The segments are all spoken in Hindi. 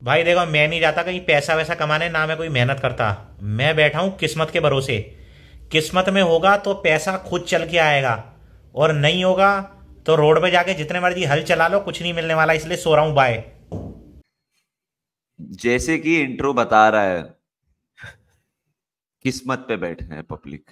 भाई देखो, मैं नहीं जाता कहीं पैसा वैसा कमाने, ना मैं कोई मेहनत करता। मैं बैठा हूँ किस्मत के भरोसे। किस्मत में होगा तो पैसा खुद चल के आएगा, और नहीं होगा तो रोड पे जाके जितने मर्जी हल चला लो, कुछ नहीं मिलने वाला। इसलिए सो रहा हूँ। बाय। जैसे कि इंट्रो बता रहा है, किस्मत पे बैठे हैं पब्लिक।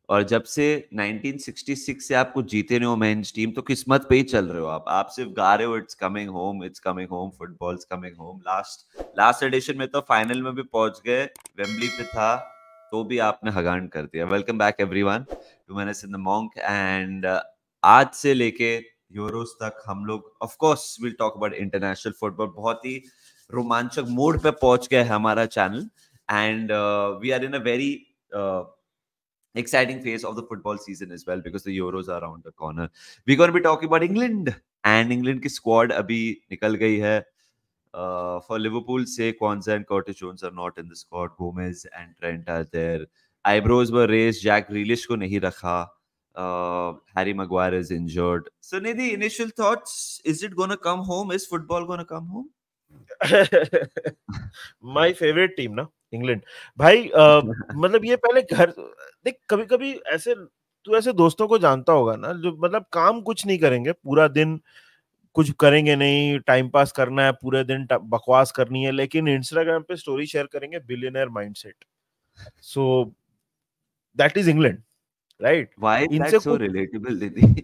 और जब से 1966 से आपको जीते नहीं हो मेंस टीम, तो किस्मत पे ही चल रहे हो आप सिर्फ गा रहे हो it's coming home, it's coming home, footballs coming home. Last last addition में तो फाइनल में भी पहुंच गए, वेम्बली पे था, तो भी आपने हगान कर दिया। Welcome back everyone to menace in the monk. And आज से लेके यूरोस तक हम लोग of course will talk about international football. बहुत ही रोमांचक मोड पे पहुंच गया है हमारा channel. And we are in a very exciting phase of the football season as well, because the Euros are around the corner. We're going to be talking about England, and England की squad अभी निकल गई है। For Liverpool say Kwanzaa and Curtis Jones are not in the squad. Gomez and Trent are there. Eyebrows were raised. Jack Grealish को नहीं रखा. Harry Maguire is injured. So Nidhi, initial thoughts, is it going to come home? Is football going to come home? My favourite team ना, इंग्लैंड। भाई मतलब ये पहले घर देख, कभी कभी ऐसे तू ऐसे दोस्तों को जानता होगा ना, जो मतलब काम कुछ नहीं करेंगे पूरा दिन, कुछ करेंगे नहीं, टाइम पास करना है पूरे दिन, बकवास करनी है, लेकिन इंस्टाग्राम पे स्टोरी शेयर करेंगे billionaire mindset. So that is England, right? Why is इनसे that so कुछ relatable, Nidhi?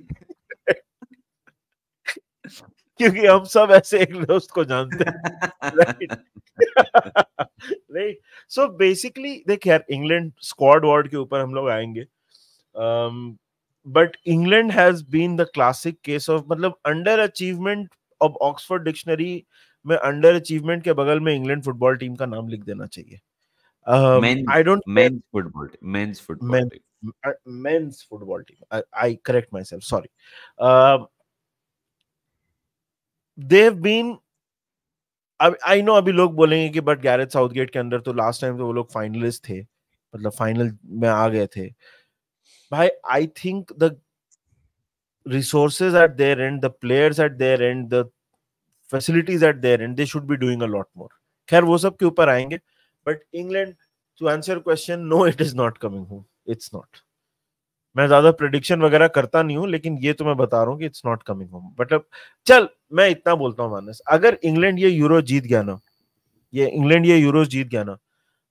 क्योंकि हम सब ऐसे एक दोस्त को जानते हैं, राइट? राइट। सो बेसिकली देख यार, इंग्लैंड स्क्वाड वार्ड के ऊपर हम लोग आएंगे, but England has been the classic case of, मतलब underachievement of Oxford dictionary में अंडर अचीवमेंट के बगल में इंग्लैंड फुटबॉल टीम का नाम लिख देना चाहिए। men's I don't care. men's football team, men's football men team. men's football team, I correct myself, sorry. uh, they've been, I know अभी लोग बोलेंगे कि बट गैरेथ साउथगेट के अंदर तो लास्ट टाइम तो वो लोग फाइनलिस्ट थे, मतलब फाइनल में आ गए थे। भाई I think the resources at their end, the players at their end, the facilities at their end, they should be doing a lot more. खैर वो सब के ऊपर आएंगे, but England, to answer your question, no, it is not coming home. It's not. मैं ज्यादा प्रिडिक्शन वगैरह करता नहीं हूं, लेकिन ये तो मैं बता रहा हूँ कि इट्स नॉट कमिंग होम। मतलब चल, मैं इतना बोलता हूँ मानस, अगर इंग्लैंड ये यूरो जीत गया ना, ये इंग्लैंड ये यूरो जीत गया ना,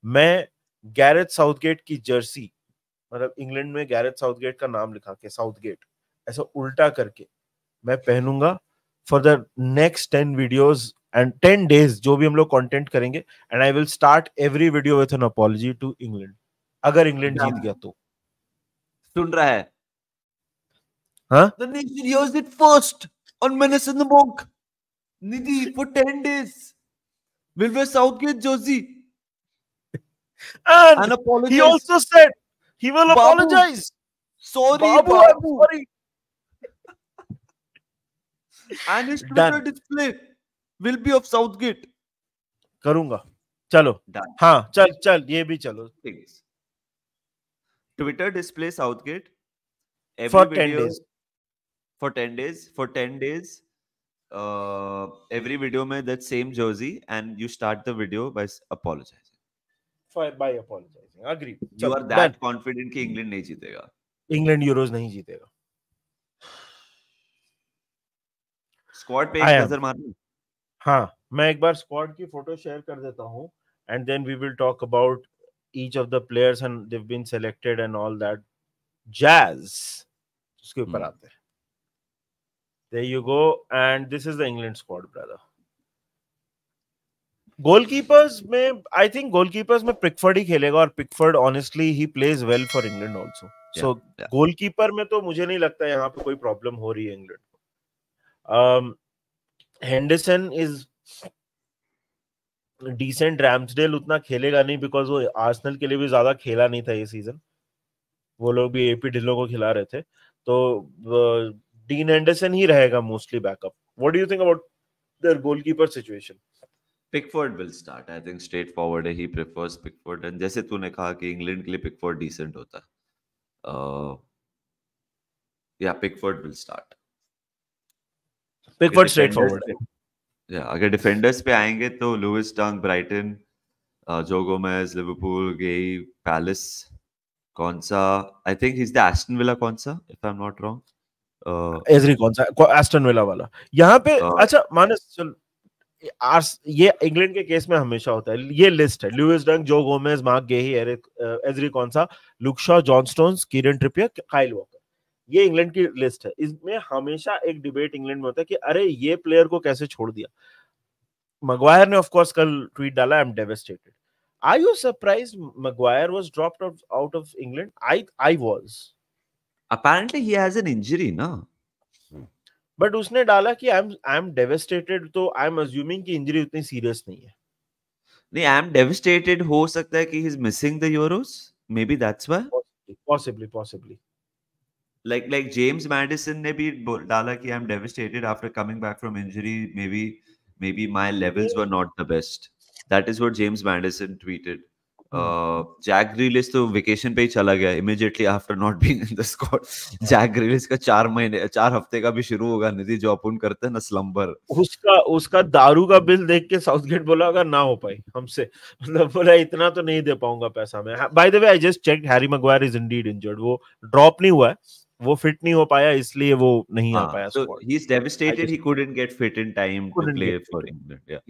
मैं गैरेथ साउथगेट की जर्सी, मतलब इंग्लैंड में गैरेथ साउथगेट का नाम लिखा के साउथगेट ऐसा उल्टा करके मैं पहनूंगा for the next 10 videos and 10 days, जो भी हम लोग कंटेंट करेंगे, and I will start every video with an apology to England, अगर इंग्लैंड जीत गया तो। सुन रहा है? हाँ, The nation hears it first on Menace in the Monk. Nidhi, for 10 days, will wear Southgate jersey and and he apologize. also said he will Babu, apologize. sorry, Babu, I'm Babu. sorry. And his Twitter Done. display will be of Southgate. करूंगा, चलो। Done. हाँ, चल चल, ये भी चलो। Things. Twitter display Southgate. Every for 10 video days for 10 days. For 10 days, every video में that same jersey, and you start the video by apologizing. By apologizing, agree, You चलो are डन। that confident कि इंग्लैंड नहीं जीतेगा. इंग्लैंड यूरोज नहीं जीतेगा। स्क्वाड पे आई एक एम, नजर मारनी. हाँ, मैं एक बार स्क्वाड की फोटो शेयर कर देता हूँ, and then we will talk about each of the players and they've been selected and all that jazz. उसके ऊपर आते हैं। There you go, and this is the England squad brother. Goalkeepers में आई थिंक गोलकीपर्स में पिकफोर्ड ही खेलेगा, और पिकफोर्ड ऑनेस्टली ही plays well for England also. So goalkeeper में तो मुझे नहीं लगता यहाँ पे कोई प्रॉब्लम हो रही है इंग्लैंड को। हेंडरसन इज डिसेंट, रैम्सडेल उतना खेलेगा नहीं, बिकॉज वो आर्सेनल के लिए भी ज्यादा खेला नहीं था ये सीजन, वो लोग भी एपी ढिल्लो को खिला रहे थे, तो डीन हेंडरसन ही रहेगा mostly backup. What do you think about their goalkeeper situation? Pickford will start, I think straight forward है, ही प्रेफर्स पिकफोर्ड। एंड जैसे तूने कहा कि इंग्लैंड के लिए पिकफोर्ड डिसेंट होता है, या Pickford will start. Pickford straight forward है। अगर डिफेंडर्स पे आएंगे तो लुइस डंक ब्राइटन, जो गोमेज लिवरपूल, गेई पैलेस, कौन सा I think he is the Aston Villa, कौन सा if I am not wrong, Ezri कौन सा, एस्टन विला वाला यहाँ पे। अच्छा मानस चल, ये इंग्लैंड के केस में हमेशा होता है, ये लिस्ट है, लुइस डंक, जो गोमेज, मार्क गेही, एजरी कौन सा, look Shaw, John stones, Kieron Trippier, Kyle walker, ये इंग्लैंड की लिस्ट है। इसमें हमेशा एक डिबेट इंग्लैंड में होता है कि अरे ये प्लेयर को कैसे छोड़ दिया। मगवायर ने ऑफ कोर्स कल ट्वीट डाला, I am devastated. Are you surprised Maguire was dropped out of England? I was. apparently he has an injury ना, बट उसने डाला कि आई एम डेवास्टेटेड, तो आई एम अज्यूमिंग कि इंजरी उतनी सीरियस नहीं है। नहीं आई एम डेविस्टेटेड हो सकता है कि he is missing the Euros, may be that's why, possibly like James Madison ने भी डाला कि I'm devastated after coming back from injury, maybe my levels were not the best. That is what James Madison tweeted. Jack Grealish तो वेकेशन पे ही चला गया immediately after not being in the squad. Jack Grealish का 4 हफ्ते का भी शुरू होगा निधि, जो अपन करते हैं ना स्लम्बर, उसका दारू का बिल देख के साउथगेट बोला होगा ना हो पाई हमसे, मतलब बोला इतना तो नहीं दे पाऊंगा पैसा मैं। Bye the way I just checked, Harry Maguire is Indeed injured, वो ड्रॉप नहीं हुआ है, वो फिट नहीं हो पाया, इसलिए वो नहीं आ पाया so squad. he's devastated, he couldn't get fit in time to play for England.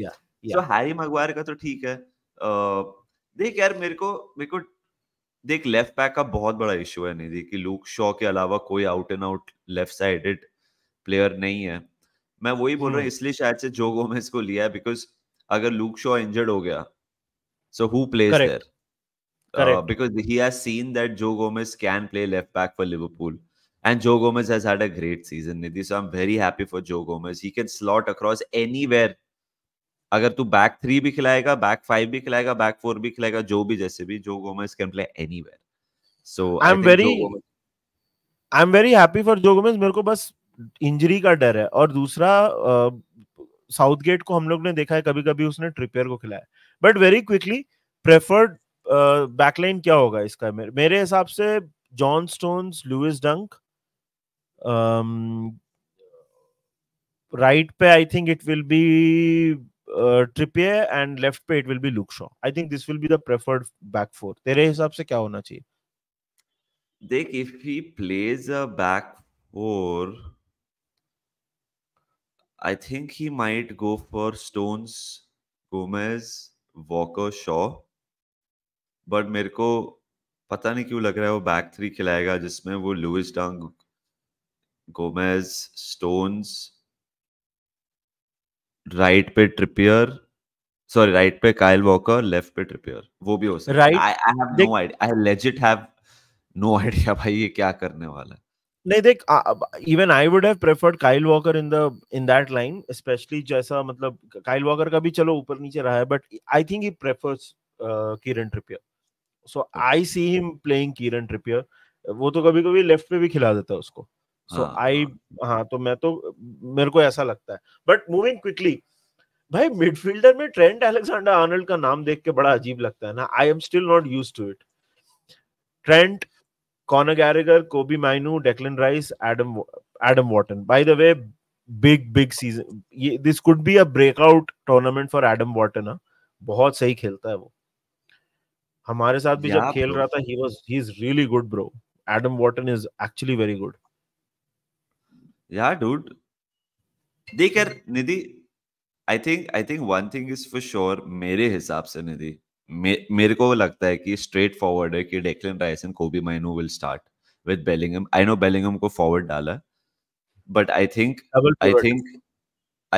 So Harry Maguire का तो ठीक है। देख यार, मेरे को देख, लेफ्ट बैक का बहुत बड़ा इशू है निधि कि लूक शॉ के अलावा कोई out and out left sided player नहीं है। मैं वही बोल रहा हूँ, इसलिए शायद से जो गोमेज को लिया है, बिकॉज अगर लूक शॉ इंजर्ड हो गया, so who plays there? Because he has seen that Joe Gomez can play left back for Liverpool, and Joe Gomez has had a great season, Nidhi. So I'm very happy for Joe Gomez. He can slot across anywhere. अगर तू बैक 3 भी खिलाएगा, बैक 5 भी खिलाएगा, बैक 4 भी खिलाएगा, जो भी जैसे भी, Joe Gomez can play anywhere. So I think I am very happy for जो गोमेज। मेरे को बस इंजरी का डर है, और दूसरा साउथगेट को हम लोग ने देखा है कभी कभी उसने ट्रिपियर को खिलाया, but very quickly preferred backline क्या होगा इसका? मेरे हिसाब से John Stones, Lewis Dunk, right पे I think it will be Trippier, and left पे it will be Luke Shaw. I think this will be the preferred back four. तेरे हिसाब से क्या होना चाहिए? देख, if he plays a back four, I think he might go for Stones, Gomez, Walker, Shaw. But मेरे को पता नहीं क्यों लग रहा है वो बैक 3 खिलाएगा, जिसमें वो लुइस डंक, गोमेज, स्टोन्स, राइट पे ट्रिपियर, सॉरी राइट पे काइल वॉकर, लेफ्ट पे ट्रिपियर, वो भी हो सकता है। I have no idea. I legit have no idea भाई ये क्या करने वाला है। नहीं देख, even I would have preferred Kyle walker in that line, specially जैसा, मतलब काइल वॉकर का भी चलो ऊपर नीचे रहा है, but I think he prefers Kieron Trippier, so I see him playing Kieron Trippier. वो तो कभी कभी लेफ्ट पे भी खिला देता है उसको, सो तो मेरे को ऐसा लगता है। बट मूविंग क्विकली, भाई मिडफील्डर में ट्रेंट अलेक्जेंडर आर्नल्ड का नाम देख के बड़ा अजीब लगता है ना। I am still not used to it. Trent, Conor Gallagher, Kobe Mainu, Declan Rice, Adam Wharton. By the way, big season. This could be a breakout tournament for Adam Wharton. बहुत सही खेलता है वो, हमारे साथ भी जब खेल रहा था he is really good, bro. Adam Wharton is actually very good. Yeah, dude. देख यार निधि, I think one thing is for sure, मेरे हिसाब से निधि, मेरे को लगता है कि स्ट्रेट फॉरवर्ड है कि Declan Rice and Kobbie Mainoo will start with Bellingham. I know Bellingham को फॉरवर्ड डाला, but I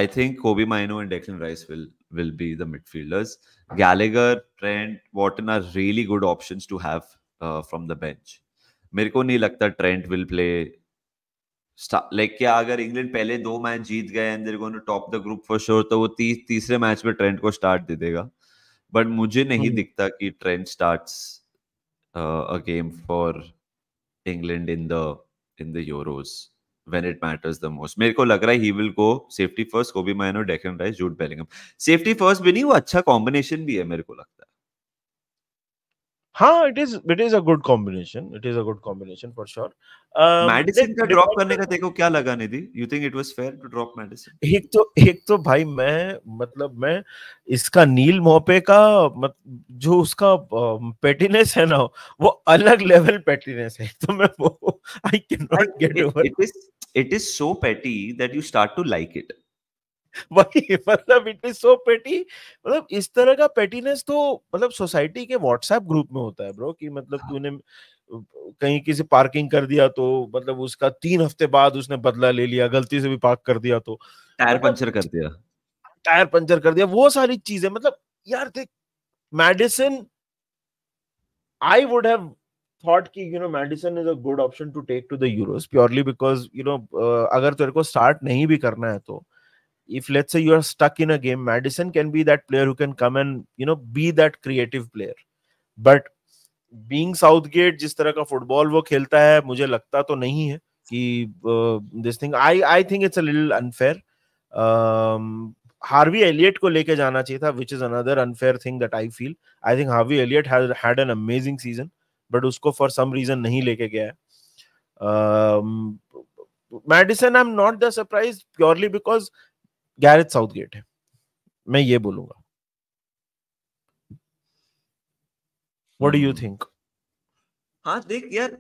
think Kobbie Mainoo and Declan Rice will be the midfielders. Gallagher, Trent, Wharton are really good options to have from the bench. मेरे को नहीं लगता ट्रेंट विल प्ले लाइक, क्या अगर इंग्लैंड पहले 2 मैच जीत गए and they are going to top the group for sure, तो वो तीसरे मैच में ट्रेंट को स्टार्ट दे देगा। बट मुझे नहीं दिखता कि Trent starts a game for England in the Euros when it matters the most. मेरे को लग रहा है he will go safety first, Kobbie Mainoo, Declan Rice, Jude Bellingham. Safety first भी नहीं, वो अच्छा कॉम्बिनेशन भी है मेरे को लगता है। हाँ, it is a good combination. It is a good combination for sure. Madison का ड्रॉप करने का Depends. देखो क्या लगा Nidhi, you think it was fair to drop Madison? एक तो भाई मैं इसका नील मोपे का जो उसका पेटीनेस है ना, वो अलग लेवल पेटीनेस है। तो मैं वो I can not get over. It is so petty that you start to like it. वही मतलब इट इज सो पेटी। मतलब इस तरह का पेटीनेस तो मतलब सोसाइटी के व्हाट्सएप ग्रुप में होता है ब्रो, कि मतलब तूने कहीं किसी पार्किंग कर दिया तो मतलब उसका 3 हफ्ते बाद उसने बदला ले लिया, गलती से भी पार्क कर दिया तो टायर मतलब पंचर कर दिया। टायर पंचर कर दिया, वो सारी चीजें। मतलब यार देख, medicine, I would have thought कि Madison is a good option to take to the Euros purely because अगर तेरे को start नहीं भी करना है तो if let's say you are stuck in a game, Madison can be that player who can come and be that creative player. But being Southgate, जिस तरह का फुटबॉल वो खेलता है, मुझे लगता तो नहीं है कि this thing, I think it's a little unfair. Harvey Elliott को लेके जाना चाहिए था, which is another unfair thing that I feel. I think Harvey Elliott had an amazing season, but उसको for some reason नहीं लेके गया है. Madison, I'm not the surprise purely because Gareth Southgate है, मैं ये बोलूंगा. What do you think? हाँ देख यार,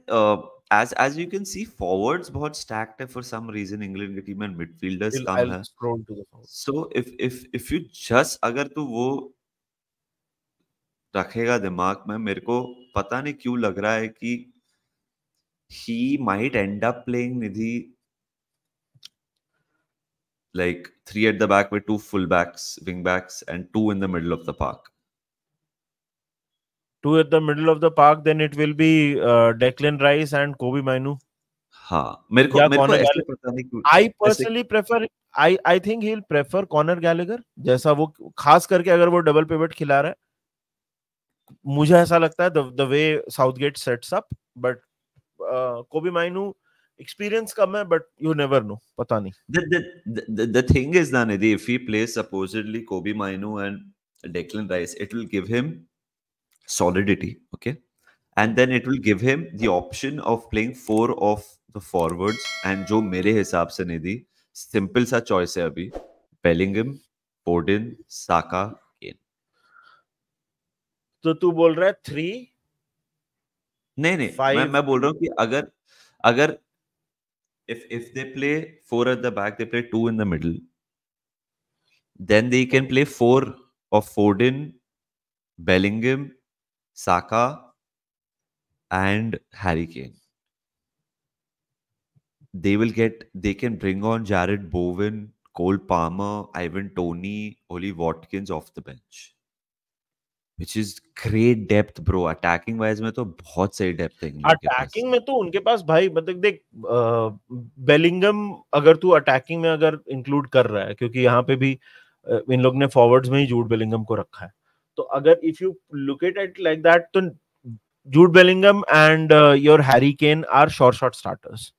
as you can see forwards बहुत stacked है for some reason इंग्लैंड की टीम में, midfielders कम I'll है. scroll to the forward. So if you just अगर तू वो रखेगा दिमाग में, मेरे को पता नहीं क्यों लग रहा है कि he might end up playing Nidhi like 3 at the back with 2 fullbacks, wing backs and 2 in the middle of the park. 2 at the middle of the park, then it will be Declan Rice and Kobe Mainu. हाँ मेरे को ऐसे पता नहीं क्यों. I personally prefer, I think he'll prefer Conor Gallagher, जैसा वो खास करके अगर वो डबल पिवट खिला रहा है, मुझे ऐसा लगता है the way Southgate sets up. But Kobe Mainu experience कम है, but you never know, पता नहीं. The thing is ना निधि, if he plays supposedly Kobe Mainu and Declan Rice, it will give him solidity, okay, and then it will give him the option of playing 4 of the forwards, and जो मेरे हिसाब से निधि सिंपल सा चॉइस है अभी, बेलिंगम, फोर्डन, साका, केन. तो तू बोल रहा है 3? नहीं 5? मैं बोल रहा हूँ कि अगर if they play 4 at the back, they play 2 in the middle, then they can play 4 of Foden, Bellingham, Saka and Harry Kane. They can bring on Jared Bowen, Cole Palmer, Ivan Toney, Oli Watkins off the bench, which is great depth bro. Attacking wise में तो बहुत सही depth है इंग्लैंड के पास. अटैकिंग में तो उनके पास भाई मतलब देख, बेलिंगम अगर तू अटैकिंग में अगर इंक्लूड कर रहा है, क्योंकि यहाँ पे भी इन लोग ने फॉरवर्ड्स में ही जूड बेलिंगम को रखा है, तो अगर if you look at it like that, तो Jude Bellingham and your Harry Kane are short starters,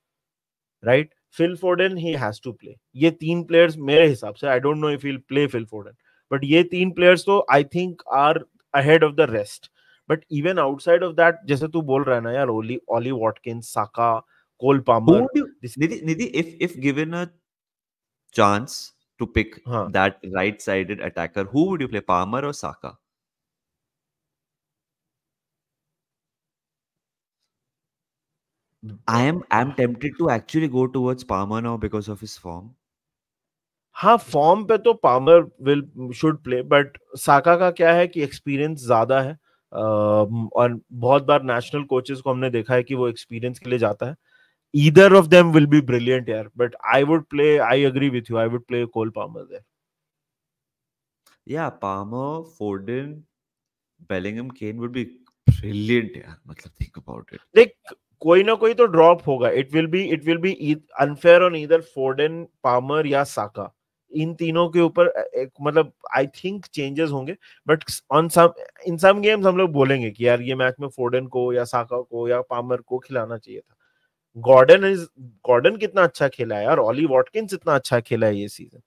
right? Phil Foden he has to play. ये 3 प्लेयर्स मेरे हिसाब से, I don't know if he will play Phil Foden, but ये 3 प्लेयर्स तो I think are ahead of the rest. But even outside of that, जैसे तू बोल रहा है ना यार, Oli Watkins, Saka, Cole Palmer. Nidhi, if given a chance to pick that right-sided attacker, who would you play, Palmer or Saka? I'm tempted to actually go towards Palmer now because of his form. हाँ, फॉर्म पे तो पामर शुड प्ले, बट साका का क्या है कि एक्सपीरियंस ज्यादा है, और बहुत बार नेशनल कोचेस को हमने देखा है कि वो एक्सपीरियंस के लिए जाता है. Either of them will be brilliant यार, but I agree with you, I would play Cole Palmer there. Yeah, Palmer, Foden, Bellingham, Kane would be brilliant यार, मतलब think about it. देख, कोई ना कोई तो ड्रॉप होगा. It will be unfair on either Foden, Palmer या Saka. इन तीनों के ऊपर एक मतलब आई थिंक चेंजेस होंगे, बट इन सम गेम्स हम लोग बोलेंगे कि यार ये मैच में फोर्डन को या साका को या पामर को खिलाना चाहिए था. गॉर्डन कितना अच्छा खेला है यार, ऑली वॉटकिंस इतना अच्छा खेला है ये season,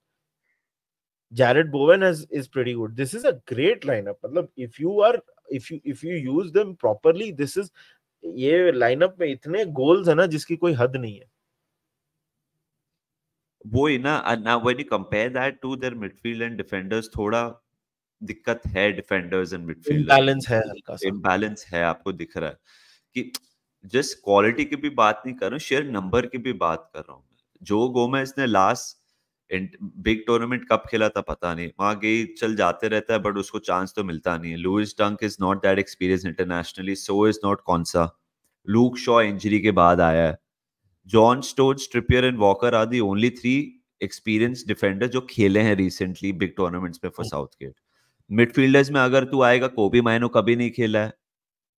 Jared Bowen is pretty good. This is a great lineup. मतलब if you are if you use them properly, this is, ये लाइनअप में इतने गोल्स है ना जिसकी कोई हद नहीं है. वो ही ना, now when you compare that to their midfield and defenders, थोड़ा दिक्कत है डिफेंडर्स एंड मिडफील्डर, इम्बैलेंस है हल्का सा. इम्बैलेंस है, आपको दिख रहा है कि जस्ट क्वालिटी की भी बात नहीं कर रहा हूँ, शेयर नंबर की भी बात कर रहा हूँ. जो गोमेज ने लास्ट बिग टूर्नामेंट कब खेला था पता नहीं, वहां गई चल जाते रहता है बट उसको चांस तो मिलता नहीं है. Lewis Dunk is not that experience internationally, so is not Konsa. Luke Shaw injury के बाद आया है. John Stones, Trippier and Walker are the only 3 experience defender जो खेले हैं रिसेंटली बिग टूर्नामेंट्स में फॉर साउथगेट. मिडफील्डर्स में अगर तू आएगा, कोबी माइनो कभी नहीं खेला है,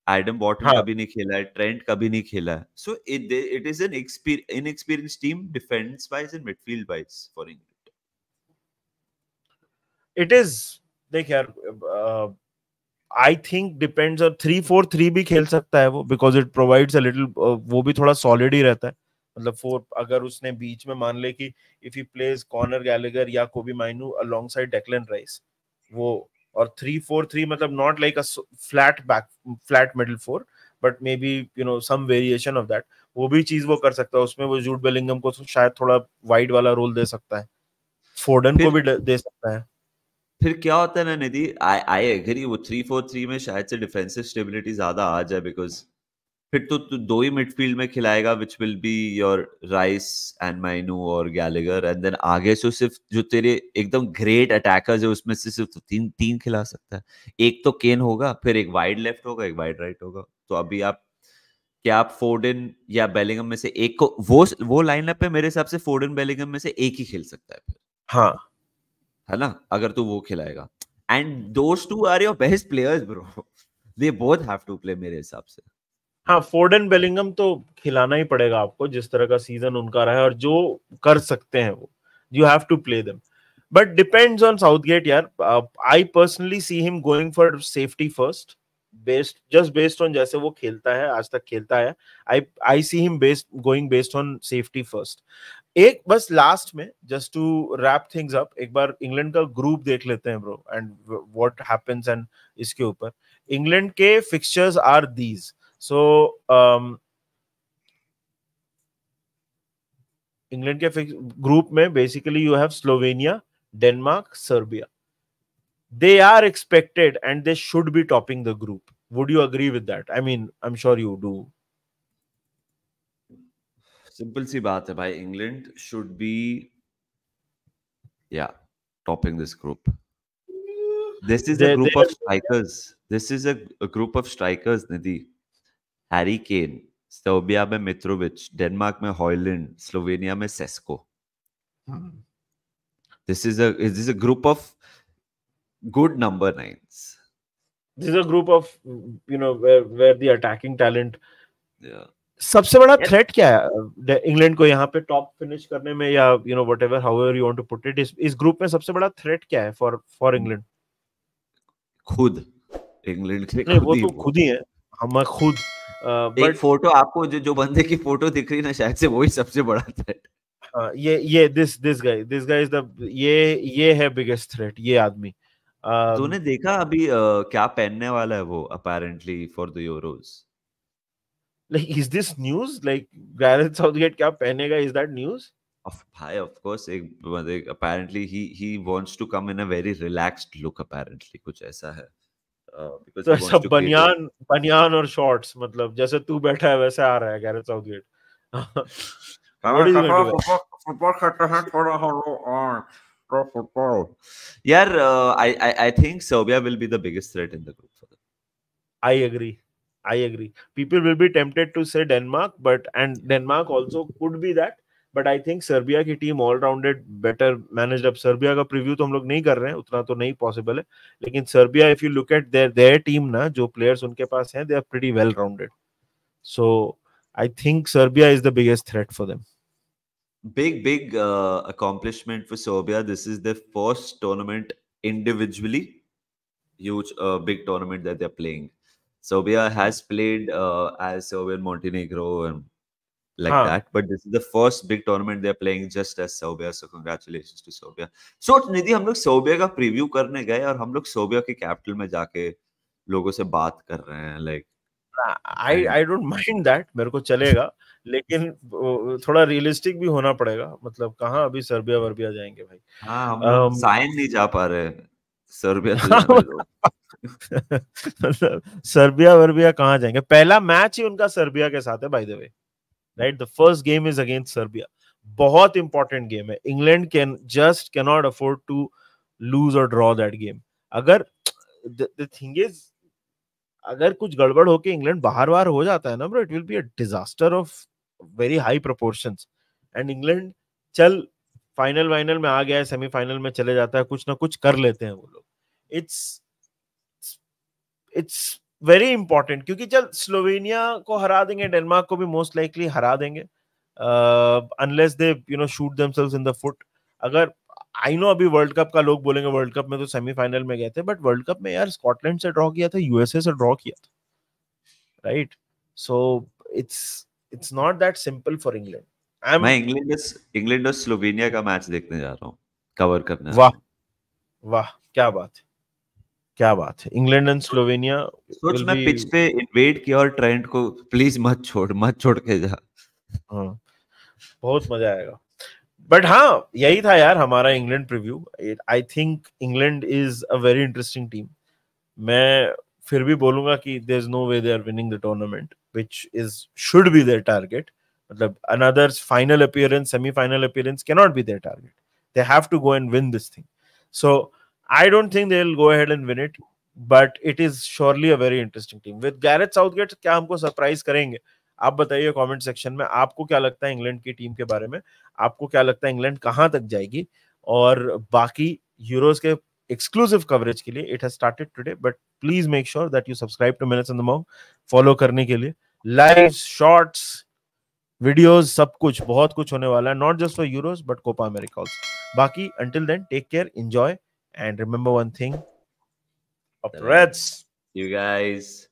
एडम बॉटन कभी नहीं खेला है, ट्रेंट कभी नहीं खेला है. So it is an inexperienced team defence wise and midfield wise for England. It is, देख यार, आई थिंक डिपेंड्स ऑन 3-4-3 भी खेल सकता है वो, because it provides a little, वो भी थोड़ा सॉलिड ही रहता है. मतलब 4 अगर उसने बीच में मान ले कि if he plays Conor Gallagher या Kobbie Mainoo alongside Declan Rice, वो, और 3-4-3 मतलब not like a flat middle 4, but maybe you know some variation of that, वो भी चीज वो कर सकता है. उसमें वो जूड बेलिंगम को शायद थोड़ा वाइड वाला रोल दे सकता है, फोर्डन को भी दे सकता है. फिर क्या होता है ना निधि, आई एग्री, वो 3-4-3 में शायद से डिफेंसिव स्टेबिलिटी ज्यादा आ जाए, बिकॉज फिर तो तू 2 ही मिडफील्ड में खिलाएगा, which will be your rice and माइनू और गैलेगर, एंड देन आगे से सिर्फ जो तेरे एकदम ग्रेट अटैकर्स है उसमें से सिर्फ 3 खिला सकता है. एक तो केन होगा, फिर एक वाइड लेफ्ट होगा, एक वाइड राइट होगा. तो अभी आप क्या, आप फोर्डन या बेलिंगम में से एक को, वो लाइनअप पे मेरे हिसाब से फोर्डन बेलिंगम में से एक ही खेल सकता है फिर. हाँ, है ना, अगर तू वो खिलाएगा. And those two are your best players bro, they both have to play मेरे हिसाब से. हाँ, फोर्डन बेलिंगम तो खिलाना ही पड़ेगा आपको, जिस तरह का सीजन उनका रहा है और जो कर सकते हैं वो, you have to play them. But depends on Southgate यार. I personally see him going for safety first, based on जैसे वो खेलता है, आज तक खेलता है. I see him going based on safety first. एक बस लास्ट में, just to wrap things up, एक बार इंग्लैंड का ग्रुप देख लेते हैं bro, and what happens. And इसके ऊपर इंग्लैंड के fixtures are these. So England के ग्रुप में basically you have Slovenia, Denmark, Serbia. They are expected and they should be topping the group. Would you agree with that? I mean, I'm sure you do. Simple सी बात है भाई, England should be topping this group. This is a group of strikers. This is a group of strikers, Nidhi. Harry Kane, Serbia में मित्रोविच, डेनमार्क में हॉयलैंड, स्लोवेनिया में Sesko. This is a group of good number 9s. This is a group of, you know, where the attacking talent. Yeah. सबसे बड़ा थ्रेट क्या है इंग्लैंड को यहाँ पे टॉप फिनिश करने में, या you know whatever however you want to put it, इस ग्रुप में सबसे बड़ा थ्रेट क्या है फॉर इंग्लैंड? खुद इंग्लैंड के नहीं, वो तो खुद ही है, हम खुद. एक फोटो आपको जो बंदे की फोटो दिख रही है ना, शायद से वही सबसे बड़ा थ्रेट. ये दिस गाय इज द, ये है बिगेस्ट थ्रेट, ये आदमी. तूने देखा अभी क्या पहनने वाला है वो apparently for the Euros? Like, is this news? Like, Gareth Southgate क्या पहनेगा? Is that news? Of course, apparently he wants to come in a very relaxed look. Apparently, कुछ ऐसा है. तो ऐसा बनियान और शॉर्ट्स, मतलब जैसे तू बैठा है वैसे आ रहा है Gareth Southgate. फुटबॉल खेलते हैं थोड़ा football. यार, I think Serbia will be the biggest threat in the group for them. I agree. People will be tempted to say Denmark, and Denmark also could be that. But I think Serbia की team all rounded, better managed up. Serbia का प्रीव्यू तो हम लोग नहीं कर रहे हैं, उतना तो नहीं पॉसिबल है. लेकिन Serbia, if you look at their team ना, जो players उनके पास हैं, they are pretty well rounded. So I think Serbia is the biggest threat for them. Big accomplishment for Serbia. This is their first tournament individually. Huge big tournament that they're playing. Serbia has played as Serbia and Montenegro and that, but this is the first big tournament they're playing just as Serbia. So congratulations to Serbia. So निधि, हम लोग Serbia का प्रीव्यू करने गए और हम लोग Serbia की कैपिटल में जाके लोगों से बात कर रहे हैं like I don't mind that, मेरे को चलेगा, लेकिन थोड़ा रियलिस्टिक भी होना पड़ेगा। मतलब कहाँ अभी सर्बिया वर्बिया जाएंगे भाई। हाँ हम लोग साइन नहीं जा पा रहे सर्बिया तो जाने दो। मतलब सर्बिया वर्बिया कहाँ जाएंगे? पहला मैच ही उनका सर्बिया के साथ है by the way, right? The first game is against Serbia, बहुत इंपॉर्टेंट गेम है। England can not afford to lose और ड्रॉ दैट गेम। अगर द थिंग इज, अगर कुछ गड़बड़ होके इंग्लैंड बाहर हो जाता है ना bro, it will be a disaster of very high proportions. And England चल फाइनल वाइनल में आ गया है, सेमीफाइनल में चले जाता है, कुछ ना कुछ कर लेते हैं वो लोग। इट्स वेरी इंपॉर्टेंट, क्योंकि चल स्लोवेनिया को हरा देंगे, डेनमार्क को भी मोस्ट लाइकली हरा देंगे, unless they shoot themselves in the foot. अगर आई नो अभी वर्ल्ड कप का लोग बोलेंगे वर्ल्ड कप में तो सेमीफाइनल में गए थे, बट वर्ल्ड कप में यार स्कॉटलैंड से ड्रॉ किया था, यूएसए से ड्रॉ किया था, right? So it's not that simple for England. मैं इंग्लैंड और स्लोवेनिया का मैच देखने जा रहा हूँ, कवर करने। वाह वाह, क्या बात है, क्या बात है। इंग्लैंड एंड स्लोवेनिया सोच मैं पिच पे इन्वेड किया और ट्रेंट को प्लीज मत छोड़ के जा। हाँ, बहुत मजा आएगा। बट हाँ, यही था यार हमारा England preview. I think England is a very interesting team. मैं फिर भी बोलूंगा कि there is no way they are winning the tournament, which is should be their target. मतलब another final appearance, semifinal appearance can not be their target. They have to go and win this thing. So I don't think they will go ahead and win it, but it is surely a very interesting team with Gareth Southgate. क्या हमको सरप्राइज करेंगे? आप बताइए कमेंट सेक्शन में, आपको क्या लगता है इंग्लैंड की टीम के बारे में? आपको क्या लगता है इंग्लैंड कहां तक जाएगी? और बाकी यूरोज के exclusive coverage के लिए it has started today, but please make sure that you subscribe to Minutes in the Monk, follow करने के लिए lives, shorts, videos, सब कुछ, बहुत कुछ होने वाला है, not just for Euros but Copa America also. बाकी until then, take care, enjoy, and remember one thing, up Reds. You guys.